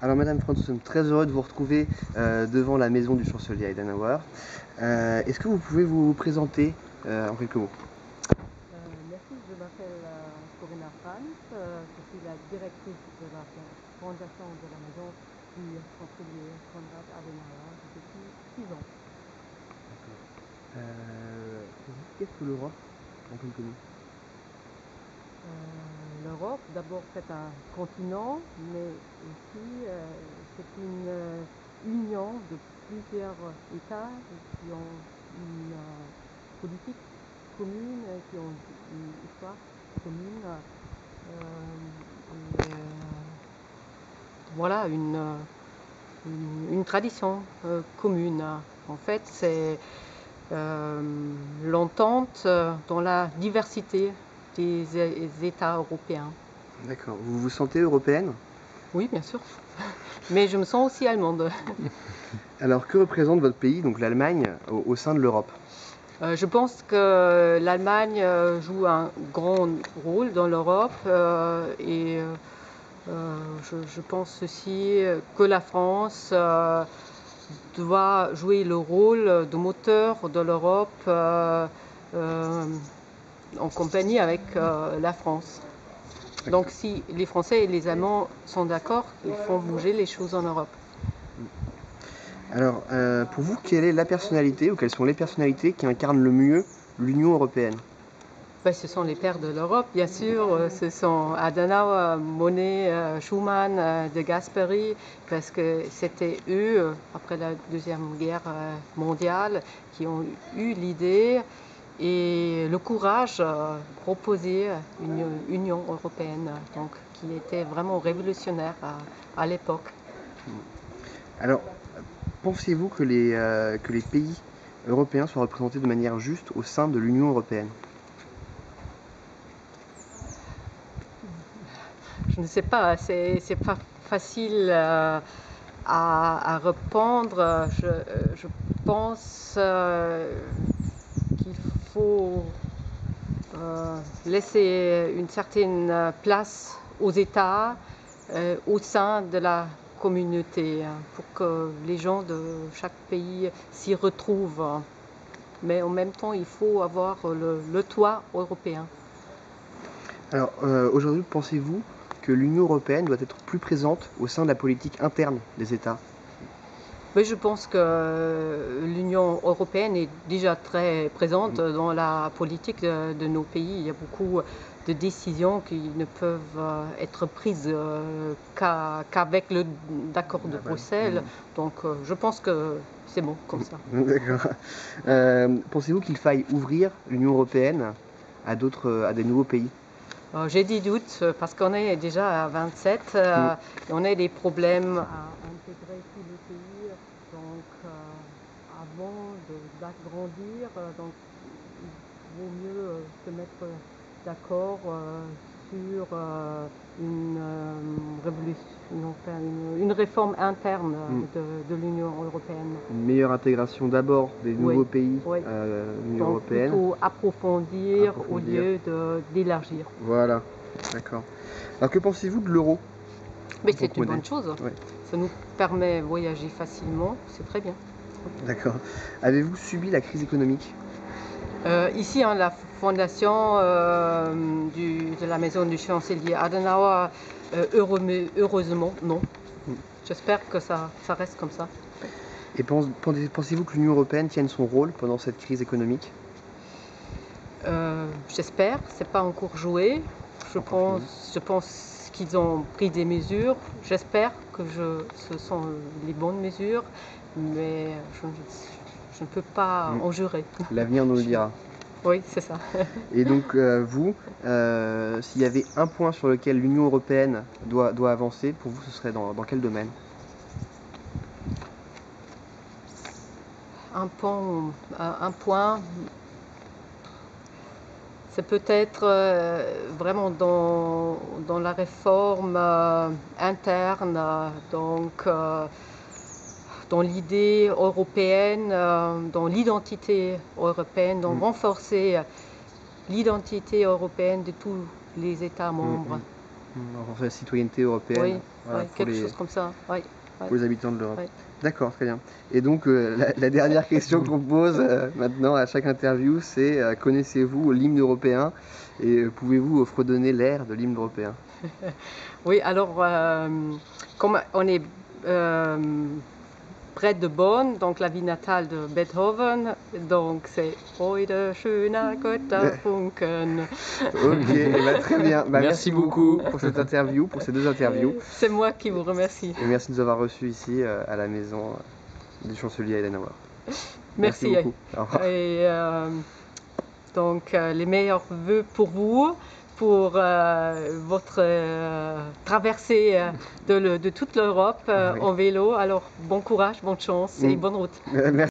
Alors Madame France, nous sommes très heureux de vous retrouver devant la maison du chancelier Adenauer. Est-ce que vous pouvez vous présenter en quelques mots? Merci, je m'appelle Corinna Franz, je suis la directrice de la fondation de la maison du chancelier Konrad Adenauer depuis 6 ans. Qu'est-ce que l'Europe en quelques mots? L'Europe, d'abord, c'est un continent, mais aussi c'est une union de plusieurs États qui ont une politique commune, qui ont une histoire commune. Voilà, une tradition commune. En fait, c'est l'entente dans la diversité des États européens. D'accord. Vous vous sentez européenne? Oui, bien sûr. Mais je me sens aussi allemande. Alors que représente votre pays, donc l'Allemagne, au sein de l'Europe? Je pense que l'Allemagne joue un grand rôle dans l'Europe et je pense aussi que la France doit jouer le rôle de moteur de l'Europe en compagnie avec la France. Donc si les Français et les Allemands sont d'accord, ils font bouger les choses en Europe. Alors, pour vous, quelle est la personnalité ou quelles sont les personnalités qui incarnent le mieux l'Union européenne? Ce sont les pères de l'Europe, bien sûr. Ce sont Adenauer, Monnet, Schuman, De Gasperi, parce que c'était eux, après la Deuxième Guerre mondiale, qui ont eu l'idée et le courage de proposer une Union européenne, donc, qui était vraiment révolutionnaire à l'époque. Alors, pensez-vous que les pays européens soient représentés de manière juste au sein de l'Union européenne? Je ne sais pas, c'est pas facile à répondre. Je pense qu'il faut laisser une certaine place aux États au sein de la communauté pour que les gens de chaque pays s'y retrouvent. Mais en même temps, il faut avoir le toit européen. Alors, aujourd'hui, pensez-vous que l'Union européenne doit être plus présente au sein de la politique interne des États? Oui, je pense que l'Union européenne est déjà très présente dans la politique de nos pays. Il y a beaucoup de décisions qui ne peuvent être prises qu'avec l'accord de Bruxelles. Donc je pense que c'est bon comme ça. D'accord. Pensez-vous qu'il faille ouvrir l'Union européenne à des nouveaux pays? J'ai des doutes parce qu'on est déjà à 27 et on a des problèmes à intégrer tous les pays. Donc avant d'agrandir, donc il vaut mieux se mettre d'accord sur une réforme interne de l'Union européenne. Une meilleure intégration d'abord des nouveaux pays Oui. de l'Union Donc européenne. plutôt approfondir au lieu d'élargir. Voilà, d'accord. Alors que pensez-vous de l'euro? Mais c'est une bonne chose. Ouais. Ça nous permet de voyager facilement, c'est très bien. D'accord. Avez-vous subi la crise économique? Ici, la fondation de la maison du chancelier Adenauer, heureusement, non. J'espère que ça reste comme ça. Et pensez-vous que l'Union européenne tienne son rôle pendant cette crise économique? J'espère, c'est pas encore joué. Je pense qu'ils ont pris des mesures. J'espère que ce sont les bonnes mesures, mais je ne peux pas en jurer. L'avenir nous le dira. Oui, c'est ça. Et donc, s'il y avait un point sur lequel l'Union européenne doit avancer, pour vous, ce serait dans quel domaine? Un point, c'est peut-être vraiment dans la réforme interne, donc dans l'idée européenne, dans l'identité européenne, donc renforcer l'identité européenne de tous les États membres. Renforcer la citoyenneté européenne. Oui, Voilà, oui, pour quelque les, chose comme ça. Oui, oui, pour les habitants de l'Europe. oui. D'accord, très bien. Et donc, la dernière question qu'on pose maintenant à chaque interview, c'est connaissez-vous l'hymne européen et pouvez-vous fredonner l'air de l'hymne européen? Oui, alors, comme on est près de Bonn, donc la ville natale de Beethoven, donc c'est Heute schöner Götterfunken. Ok, eh ben, très bien. Bah, Merci merci beaucoup beaucoup. pour cette interview, pour ces deux interviews. C'est moi qui vous remercie. Et merci de nous avoir reçus ici à la maison du chancelier Eisenhower. Merci Merci. beaucoup. Au revoir. Et donc, les meilleurs vœux pour vous, pour votre traversée de toute l'Europe Oui. en vélo. Alors, bon courage, bonne chance et Mm. bonne route. Merci.